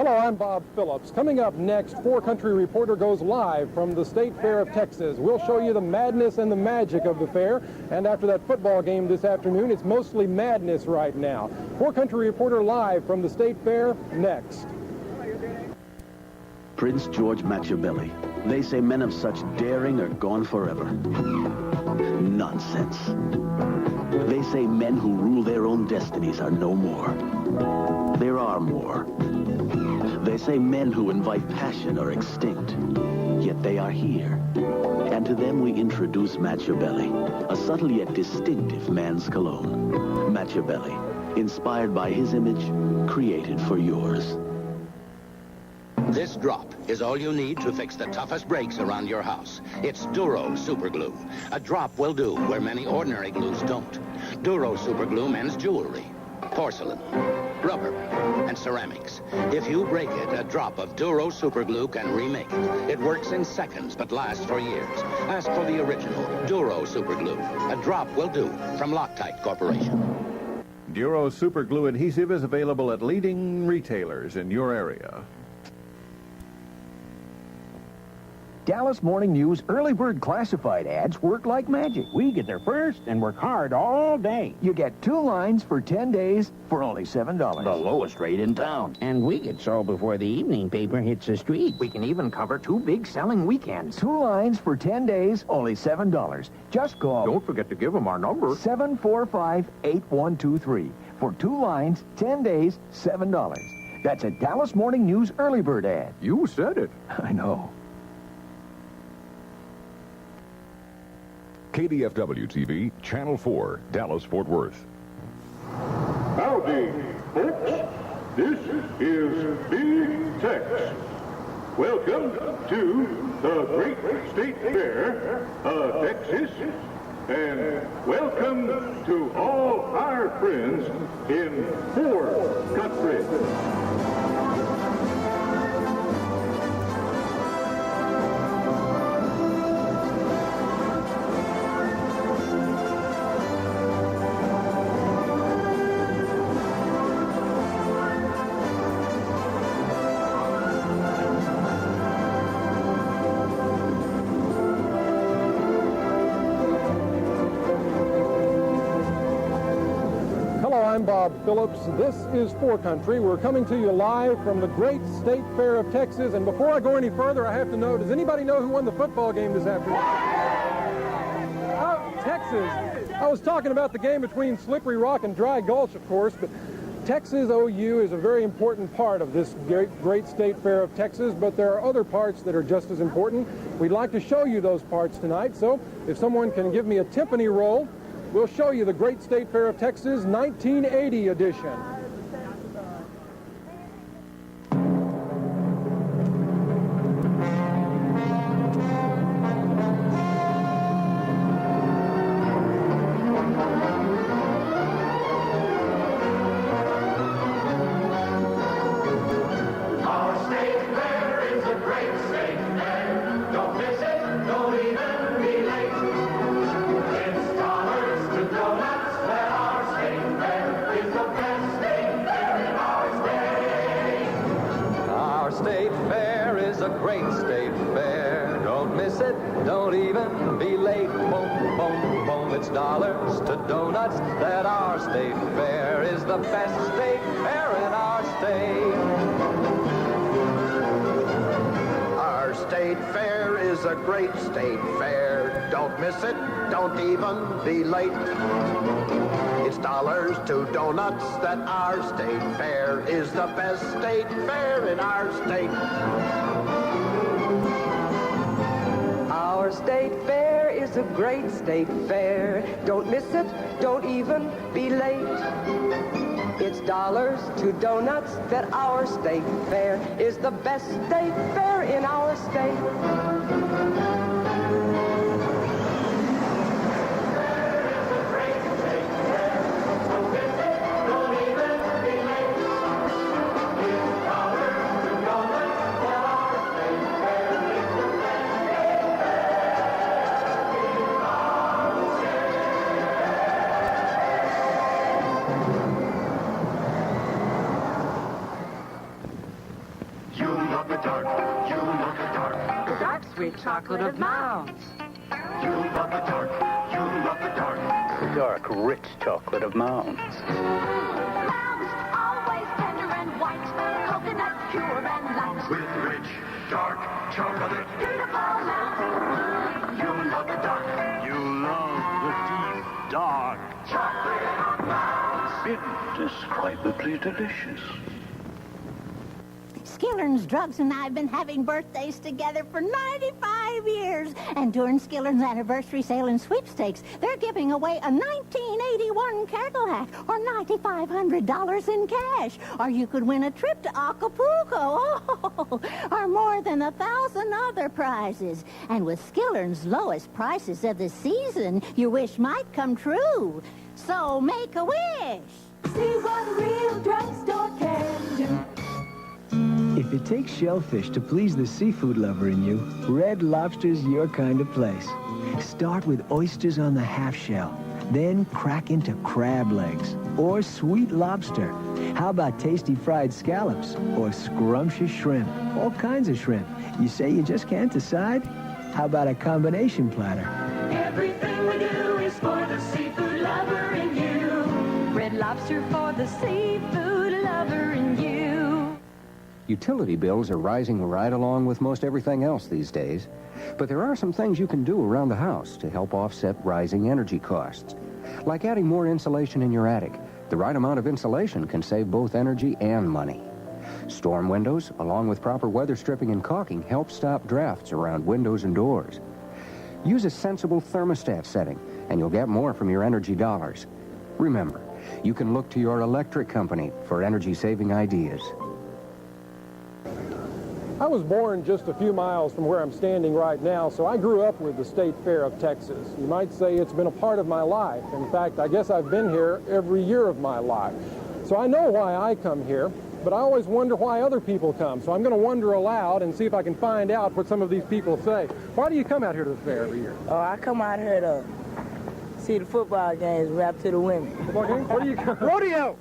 Hello, I'm Bob Phillips. Coming up next, 4 Country Reporter goes live from the State Fair of Texas. We'll show you the madness and the magic of the fair. And after that football game this afternoon, it's mostly madness right now. 4 Country Reporter live from the State Fair next. Prince George Machiavelli. They say men of such daring are gone forever. Nonsense. They say men who rule their own destinies are no more. There are more. They say men who invite passion are extinct, yet they are here. And to them we introduce Machiavelli, a subtle yet distinctive man's cologne. Machiavelli, inspired by his image, created for yours. This drop is all you need to fix the toughest breaks around your house. It's Duro Super Glue. A drop will do where many ordinary glues don't. Duro Super Glue mends jewelry, porcelain, rubber, and ceramics. If you break it, a drop of Duro Super Glue can remake it. It works in seconds, but lasts for years. Ask for the original Duro Super Glue. A drop will do from Loctite Corporation. Duro Super Glue adhesive is available at leading retailers in your area. Dallas Morning News early bird classified ads work like magic. We get there first and work hard all day. You get 2 lines for 10 days for only $7. The lowest rate in town. And we get sold before the evening paper hits the street. We can even cover 2 big selling weekends. 2 lines for 10 days, only $7. Just call. Don't forget to give them our number. 745-8123. For 2 lines, 10 days, $7. That's a Dallas Morning News early bird ad. You said it. I know. KDFW-TV Channel 4, Dallas-Fort Worth. Howdy, folks. This is Big Tex. Welcome to the Great State Fair of Texas, and welcome to all our friends in 4 countries. I'm Bob Phillips. This is 4 Country. We're coming to you live from the Great State Fair of Texas. And before I go any further, I have to know, does anybody know who won the football game this afternoon? Oh, Texas. I was talking about the game between Slippery Rock and Dry Gulch, of course, but Texas OU is a very important part of this Great State Fair of Texas, but there are other parts that are just as important. We'd like to show you those parts tonight, so if someone can give me a timpani roll, we'll show you the Great State Fair of Texas 1980 edition. State Fair is a great state fair. Don't miss it, don't even be late. Boom, boom, boom, it's dollars to donuts. That our state fair is the best state fair in our state. Our state fair is a great state fair. Don't miss it, don't even be late. It's dollars to donuts that our state fair is the best state fair in our state. Our state fair is a great state fair. Don't miss it, don't even be late. It's dollars to donuts that our state fair is the best state fair in our state. You love the dark. You love the dark. The dark sweet chocolate of Mounds. You love the dark. You love the dark. The dark, rich chocolate of Mounds. Mounds, always tender and white. Coconut pure and light. With rich, dark chocolate. Beautiful Mounds. You love the dark. You love the deep, dark Chocolate of Mounds. indescribably delicious. Skiller's Drugs and I have been having birthdays together for 95 years. And during Skiller's anniversary sale and sweepstakes, they're giving away a 1981 Cadillac or $9,500 in cash. Or you could win a trip to Acapulco. Or more than 1,000 other prizes. And with Skiller's lowest prices of the season, your wish might come true. So make a wish. See what a real drugstore can do. If it takes shellfish to please the seafood lover in you, Red Lobster's your kind of place. Start with oysters on the half shell, then crack into crab legs or sweet lobster. How about tasty fried scallops or scrumptious shrimp? All kinds of shrimp. You say you just can't decide? How about a combination platter? Everything we do is for the seafood lover in you. Red Lobster for the seafood lover in you. Utility bills are rising right along with most everything else these days. But there are some things you can do around the house to help offset rising energy costs. Like adding more insulation in your attic. The right amount of insulation can save both energy and money. Storm windows, along with proper weather stripping and caulking, help stop drafts around windows and doors. Use a sensible thermostat setting, and you'll get more from your energy dollars. Remember, you can look to your electric company for energy-saving ideas. I was born just a few miles from where I'm standing right now, so I grew up with the State Fair of Texas. You might say it's been a part of my life. In fact, I guess I've been here every year of my life. So I know why I come here, but I always wonder why other people come. So I'm going to wonder aloud and see if I can find out what some of these people say. Why do you come out here to the fair every year? Oh, I come out here to see the football games, rap to the women. Football games? What do you come? Rodeo!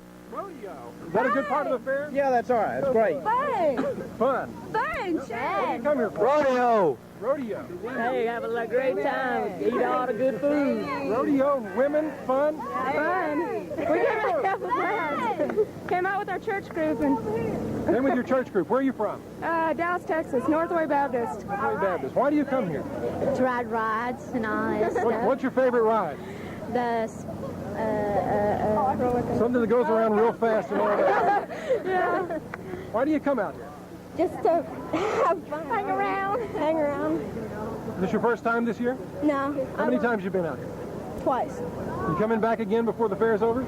Is that a good part of the fair? Yeah, that's all right. It's great. Fun. Fun. Fun, What do you come here for? Rodeo! Rodeo. Hey, having a great time. Eat all the good food. Rodeo, women, fun. Fun. We came out to have a blast. Came out with our church group and Then with your church group, where are you from? Dallas, Texas, Northway Baptist. Northway Baptist. Why do you come here? To ride rides and all that stuff. What's your favorite ride? The Something that goes around real fast and all that. yeah. Why do you come out here? Just to have fun. Hang around. Hang around. Is this your first time this year? No. How many times you been out here? Twice. You coming back again before the fair's over?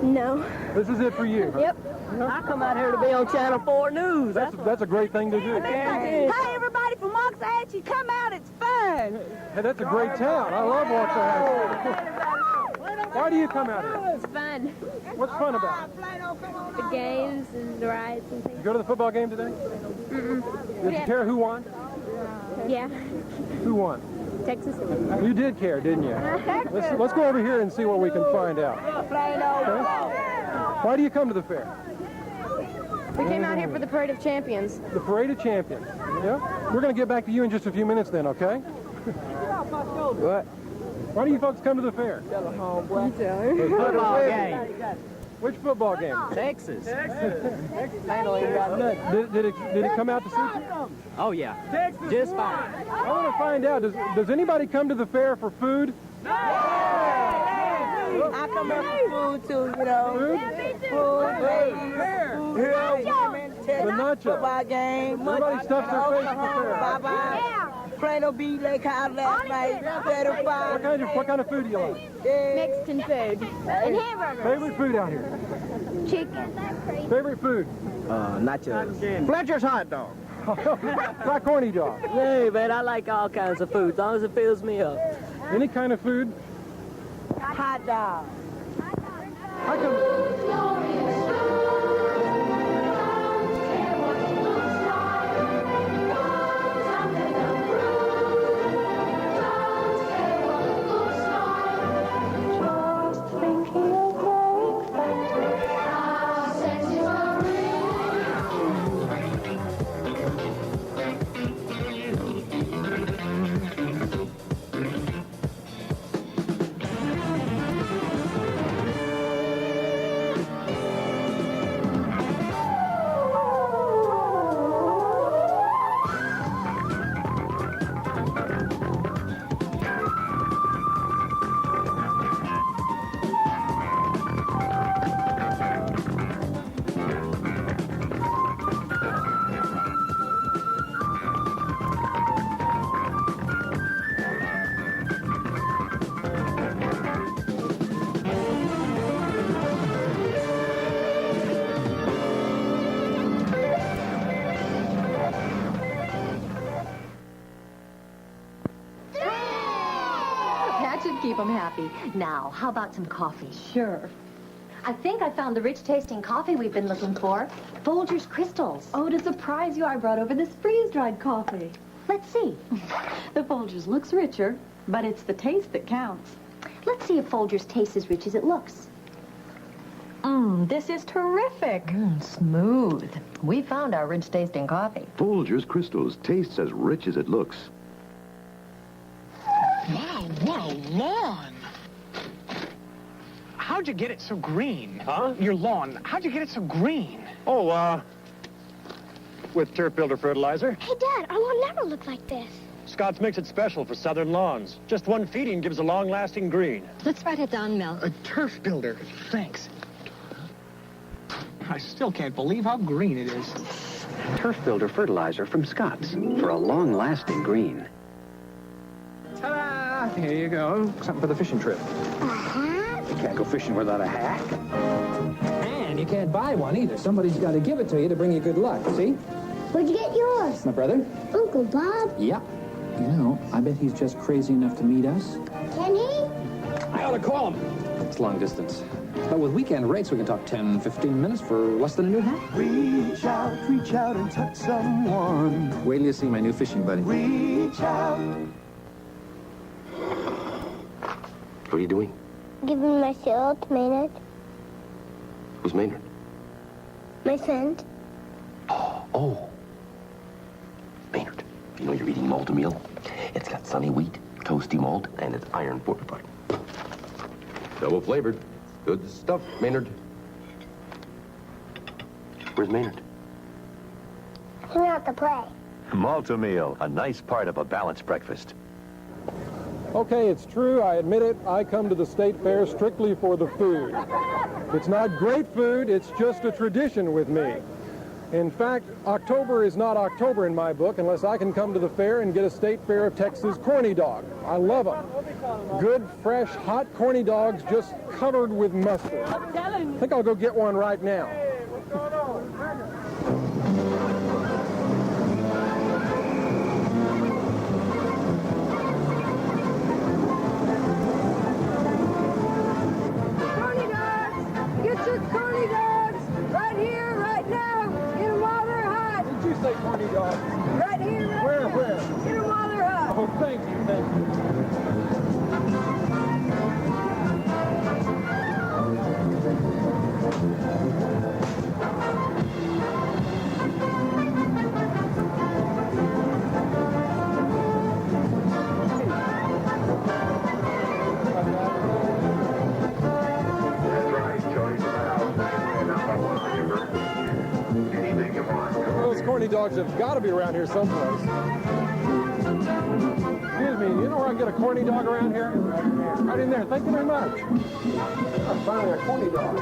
No. This is it for you. Huh? Yep. I come out here to be on Channel 4 News. That's a great thing to do. Hey, everybody from Waxahachie, come out. It's fun. Hey, that's a great town. I love Waxahachie. Why do you come out here? It's fun. What's fun about it? The games and the rides and You things. go to the football game today? Mm-mm. Did you care who won? Yeah. Who won? Texas. You did care, didn't you? Let's go over here and see what we can find out. Okay? Why do you come to the fair? We came out here for the Parade of Champions. The Parade of Champions. Yeah? We're going to get back to you in just a few minutes then, okay? What? Why do you folks come to the fair? Football game. Which football game? Texas. Did it come out to see you? Oh, yeah. Just fine. I want to find out, does anybody come to the fair for food? I come here for food, too, you know. Food, women, The nachos. football game. Everybody stuffs their face at the fair. Bye-bye. Plano beat Lake House last night. What kind of food do you like? Mexican food. And hamburgers. Favorite food out here? Chicken. Favorite food? Nachos. Fletcher's hot dog. Try Corny dog. Hey, man, I like all kinds of food, as long as it fills me up. Any kind of food? Hot dog. How come? keep them happy. Now, how about some coffee? Sure. I think I found the rich-tasting coffee we've been looking for. Folgers Crystals. Oh, to surprise you, I brought over this freeze-dried coffee. Let's see. The Folgers looks richer, but it's the taste that counts. Let's see if Folgers tastes as rich as it looks. This is terrific. Smooth. We found our rich-tasting coffee. Folgers Crystals tastes as rich as it looks. Wow, what a lawn! How'd you get it so green? Huh? Your lawn. How'd you get it so green? Oh, with turf builder fertilizer. Hey, Dad, our lawn never looked like this. Scott's makes it special for southern lawns. Just one feeding gives a long-lasting green. Let's write it down, Mel. A turf builder. Thanks. I still can't believe how green it is. Turf builder fertilizer from Scott's for a long-lasting green. Ta-da! Here you go. Something for the fishing trip. You can't go fishing without a hat. And you can't buy one either. Somebody's got to give it to you to bring you good luck, see? Where'd you get yours? My brother? Uncle Bob. Yeah. You know, I bet he's just crazy enough to meet us. Can he? I ought to call him. It's long distance. But with weekend rates, we can talk 10, 15 minutes for less than a new hat. Reach out and touch someone. Wait till you see my new fishing buddy. Reach out. What are you doing? Giving my cereal to Maynard. Who's Maynard? My friend. Oh. Maynard, you know you're eating malt meal? It's got sunny wheat, toasty malt, and it's iron fortified. Double flavored. Good stuff, Maynard. Where's Maynard? He went out to play. Maltomeal, a nice part of a balanced breakfast. Okay, it's true. I admit it. I come to the state fair strictly for the food. It's not great food. It's just a tradition with me. In fact, October is not October in my book unless I can come to the fair and get a State Fair of Texas corny dog. I love them. Good, fresh, hot corny dogs just covered with mustard. I think I'll go get one right now. Corny dogs! Get your corny dogs! Right here, right now! Get them while they're hot! Did you say corny dog? Right here, right Where, now! where? Get them while they're hot! Oh, thank you, thank you. Those corny dogs have got to be around here someplace. Excuse me, you know where I can get a corny dog around here? Right in there. Thank you very much. I'm finally a corny dog.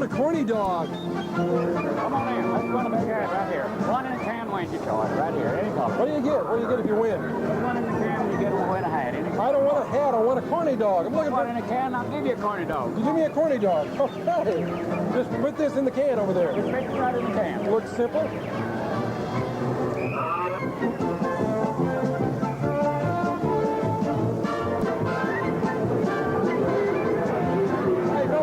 Corny dog. Come on in. Let's run a big ad right here. One in a can wins your choice right here. Any color. What do you get? What do you get if you win? One in a can and you get a win a hat. Any I don't want a hat. I want a corny dog. I'm looking for one in a can. I'll give you a corny dog. You give me a corny dog. Okay. Just put this in the can over there. Just mix it right in the can. Looks simple.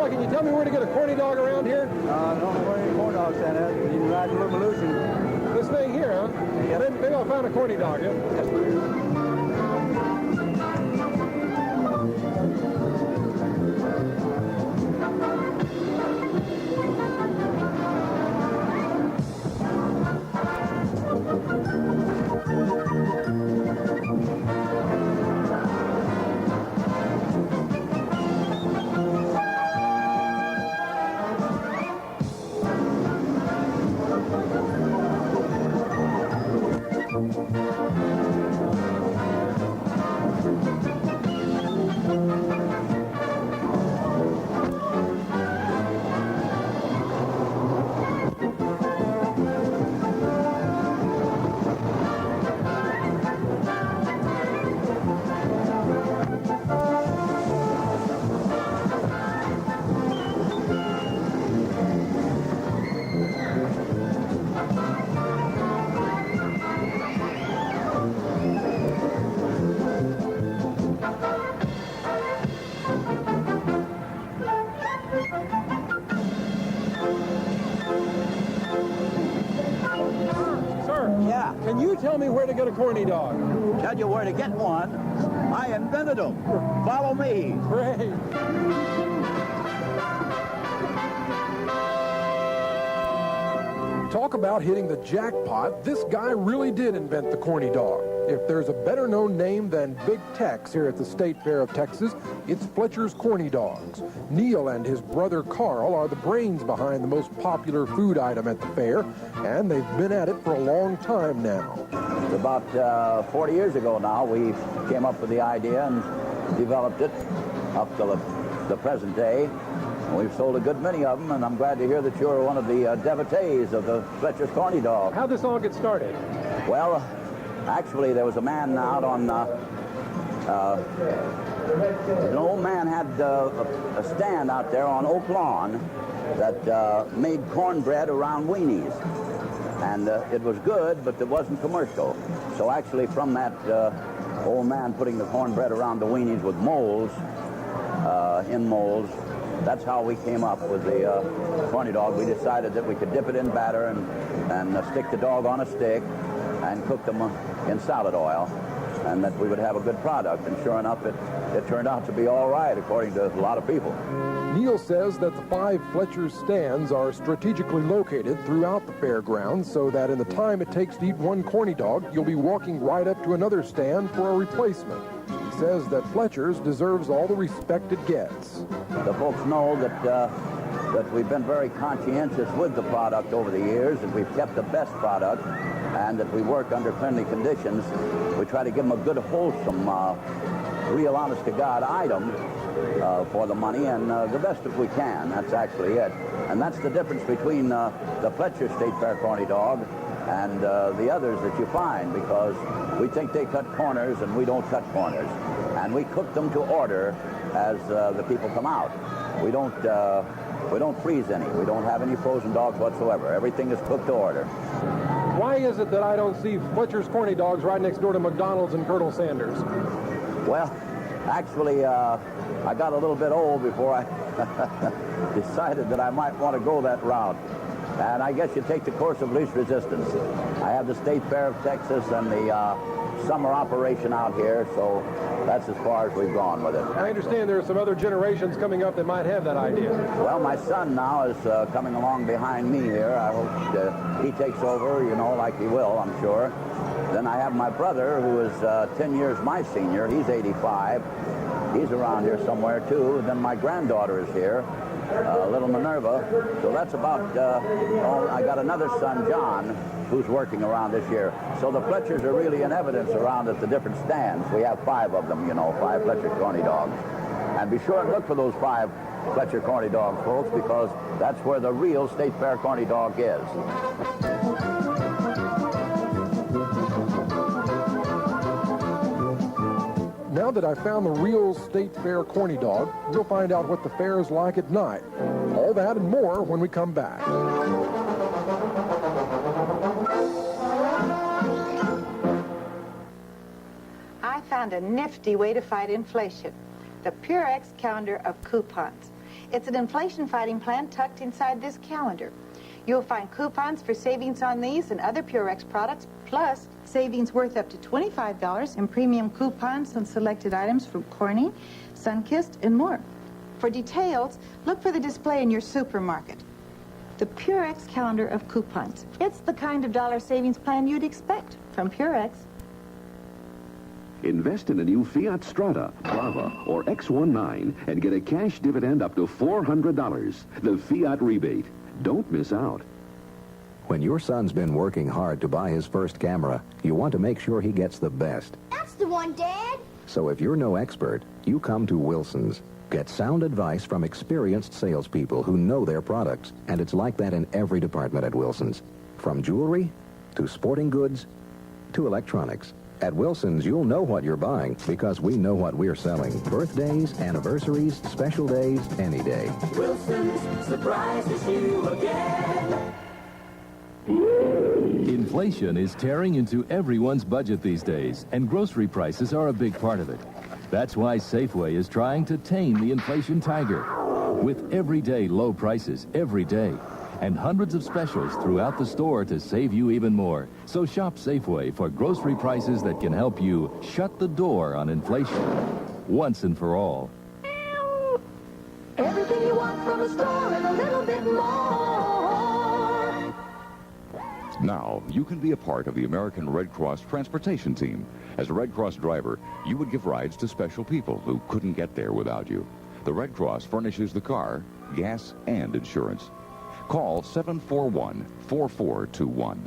Can you tell me where to get a corny dog around here? Don't know where any corn dogs stand at. You can ride the Revolution. This thing here, huh? Yeah. Maybe I'll find a corny dog, yeah? Sir. Yeah? Can you tell me where to get a corny dog? Tell you where to get one? I invented them. Follow me. Great. Talk about hitting the jackpot. This guy really did invent the corny dog. If there's a better-known name than Big Tex here at the State Fair of Texas, it's Fletcher's Corny Dogs. Neil and his brother Carl are the brains behind the most popular food item at the fair, and they've been at it for a long time now. About 40 years ago now, we came up with the idea and developed it up to the present day. We've sold a good many of them, and I'm glad to hear that you're one of the devotees of the Fletcher's Corny Dog. How'd this all get started? Well, actually, there was a man out on... an old man had a stand out there on Oak Lawn that made cornbread around weenies. And it was good, but it wasn't commercial. So actually, from that old man putting the cornbread around the weenies with molds, in molds, that's how we came up with the corny dog. We decided that we could dip it in batter and stick the dog on a stick and cook them in salad oil, and that we would have a good product. And sure enough, it turned out to be all right, according to a lot of people. Neil says that the 5 Fletcher's stands are strategically located throughout the fairgrounds so that in the time it takes to eat one corny dog, you'll be walking right up to another stand for a replacement. He says that Fletcher's deserves all the respect it gets. The folks know that we've been very conscientious with the product over the years, and we've kept the best product, and that we work under friendly conditions. We try to give them a good, wholesome, real honest-to-God item for the money, and the best if we can. That's actually it. And that's the difference between the Fletcher State Fair Corny Dog and the others that you find, because we think they cut corners and we don't cut corners. And we cook them to order as the people come out. We don't freeze any. We don't have any frozen dogs whatsoever. Everything is cooked to order. Why is it that I don't see Fletcher's Corny Dogs right next door to McDonald's and Colonel Sanders? Well, actually, I got a little bit old before I decided that I might want to go that route. And I guess you take the course of least resistance. I have the State Fair of Texas and the summer operation out here, so that's as far as we've gone with it. I understand there are some other generations coming up that might have that idea. Well, my son now is coming along behind me here. I hope he takes over, you know, like he will, I'm sure. Then I have my brother, who is 10 years my senior. He's 85. He's around here somewhere, too. Then my granddaughter is here, little Minerva. So that's about, I got another son, John, who's working around this year. So the Fletchers are really in evidence around at the different stands. We have 5 of them, you know, 5 Fletcher Corny Dogs. And be sure and look for those 5 Fletcher Corny Dogs, folks, because that's where the real State Fair Corny Dog is. Now that I found the real State Fair Corny Dog, we'll find out what the fair is like at night. All that and more when we come back. I found a nifty way to fight inflation. The Purex calendar of coupons. It's an inflation-fighting plan tucked inside this calendar. You'll find coupons for savings on these and other Purex products, plus savings worth up to $25 in premium coupons on selected items from Corny, Sunkist, and more. For details, look for the display in your supermarket. The Purex calendar of coupons. It's the kind of dollar savings plan you'd expect from Purex. Invest in a new Fiat Strada, Brava, or X19 and get a cash dividend up to $400. The Fiat rebate. Don't miss out. When your son's been working hard to buy his first camera, you want to make sure he gets the best. That's the one, Dad. So if you're no expert, you come to Wilson's. Get sound advice from experienced salespeople who know their products, and it's like that in every department at Wilson's. From jewelry to sporting goods to electronics. At Wilson's, you'll know what you're buying because we know what we're selling. Birthdays, anniversaries, special days, any day. Wilson's surprises you again. Inflation is tearing into everyone's budget these days, and grocery prices are a big part of it. That's why Safeway is trying to tame the inflation tiger. with everyday low prices every day and hundreds of specials throughout the store to save you even more. So shop Safeway for grocery prices that can help you shut the door on inflation once and for all. Everything you want from a store and a little bit more. Now, you can be a part of the American Red Cross transportation team. As a Red Cross driver, you would give rides to special people who couldn't get there without you. The Red Cross furnishes the car, gas, and insurance. Call 741-4421.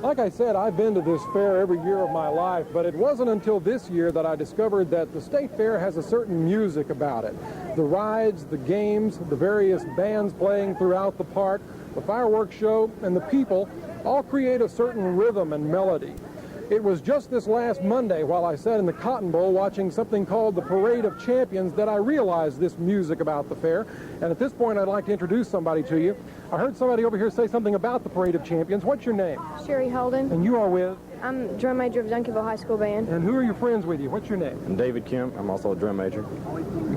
Like I said, I've been to this fair every year of my life, but it wasn't until this year that I discovered that the state fair has a certain music about it. The rides, the games, the various bands playing throughout the park, the fireworks show, and the people all create a certain rhythm and melody. It was just this last Monday while I sat in the Cotton Bowl watching something called the Parade of Champions that I realized this music about the fair. And at this point, I'd like to introduce somebody to you. I heard somebody over here say something about the Parade of Champions. What's your name? Sherry Holden. And you are with? I'm drum major of Duncanville High School Band. And who are your friends with you? What's your name? I'm David Kemp. I'm also a drum major.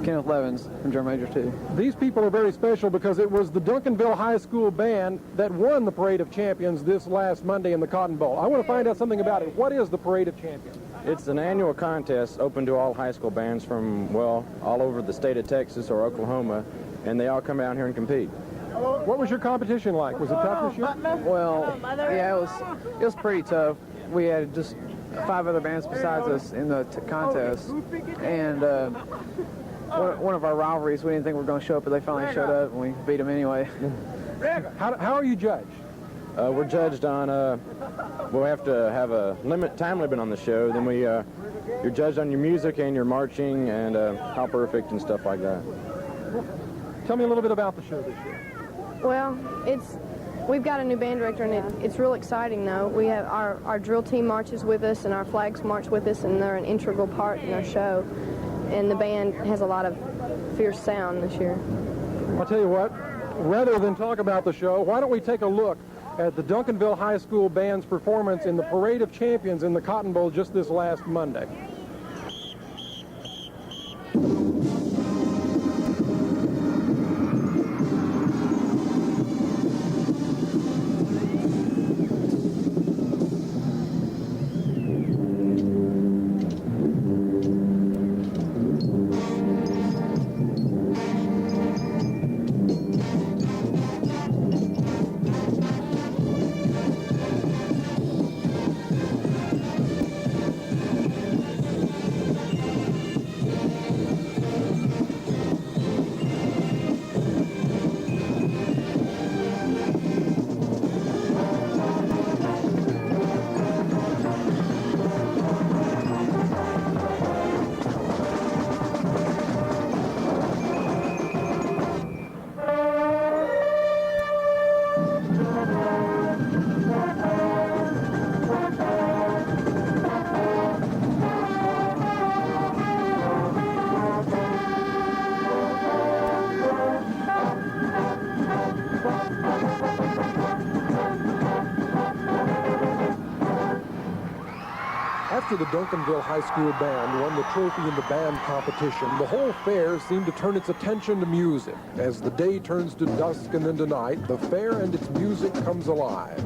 Kenneth Levins. I'm drum major too. These people are very special because it was the Duncanville High School Band that won the Parade of Champions this last Monday in the Cotton Bowl. I want to find out something about it. What is the Parade of Champions? It's an annual contest open to all high school bands from, well, all over the state of Texas or Oklahoma, and they all come down here and compete. What was your competition like? Was it tough this year? Well, yeah, it was pretty tough. We had just 5 other bands besides us in the contest, and one of our rivalries, we didn't think we were going to show up, but they finally showed up, and we beat them anyway. How are you judged? We're judged on, we'll have to have a time limit on the show. Then you're judged on your music and your marching and how perfect and stuff like that. Tell me a little bit about the show this year. Well, we've got a new band director, and it's real exciting, though. We have our drill team marches with us, and our flags march with us, and they're an integral part in our show. And the band has a lot of fierce sound this year. I'll tell you what, rather than talk about the show, why don't we take a look at the Duncanville High School Band's performance in the Parade of Champions in the Cotton Bowl just this last Monday. After the Duncanville High School Band won the trophy in the band competition, the whole fair seemed to turn its attention to music. As the day turns to dusk and into night, the fair and its music comes alive.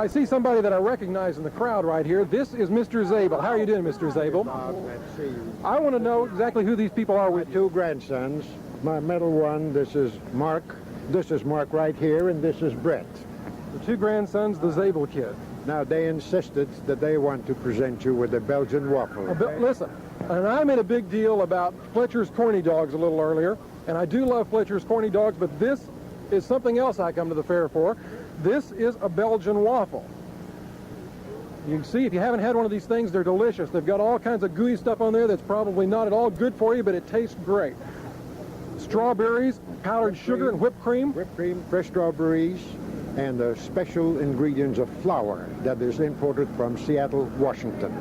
see somebody that I recognize in the crowd right here. This is Mr. Zabel. How are you doing, Mr. Zabel? I want to know exactly who these people are with you. 2 grandsons. My middle one, this is Mark. This is Mark right here, and this is Brett. The 2 grandsons, the Zabel kid. Now, they insisted that they want to present you with a Belgian waffle. Listen, and I made a big deal about Fletcher's Corny dogs a little earlier, and I do love Fletcher's Corny dogs, but this is something else I come to the fair for. This is a Belgian waffle. You can see, if you haven't had one of these things, they're delicious. They've got all kinds of gooey stuff on there that's probably not at all good for you, but it tastes great. Strawberries, powdered sugar, and whipped cream. Whipped cream, fresh strawberries, and the special ingredients of flour that is imported from Seattle, Washington.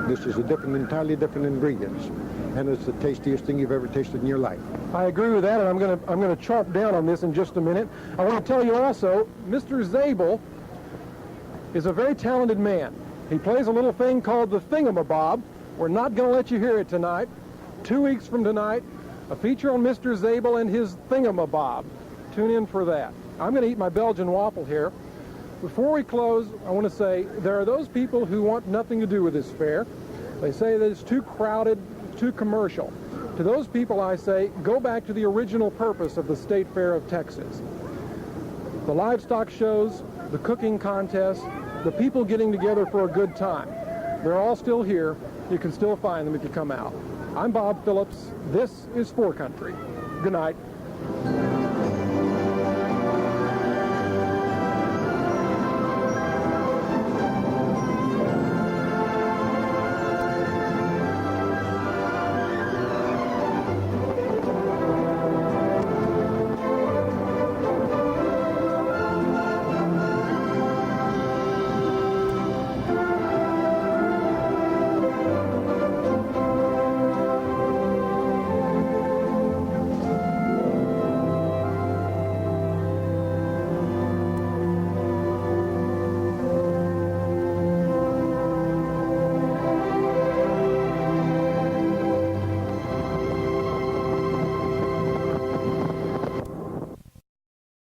This is entirely different ingredients, and it's the tastiest thing you've ever tasted in your life. I agree with that, and I'm gonna chomp down on this in just a minute. I want to tell you also, Mr. Zabel is a very talented man. He plays a little thing called the thingamabob. We're not going to let you hear it tonight. 2 weeks from tonight, a feature on Mr. Zabel and his thingamabob. Tune in for that. I'm going to eat my Belgian waffle here. Before we close, I want to say there are those people who want nothing to do with this fair. They say that it's too crowded, too commercial. To those people, I say, go back to the original purpose of the State Fair of Texas. The livestock shows, the cooking contests, the people getting together for a good time. They're all still here. You can still find them if you come out. I'm Bob Phillips. This is 4 Country. Good night.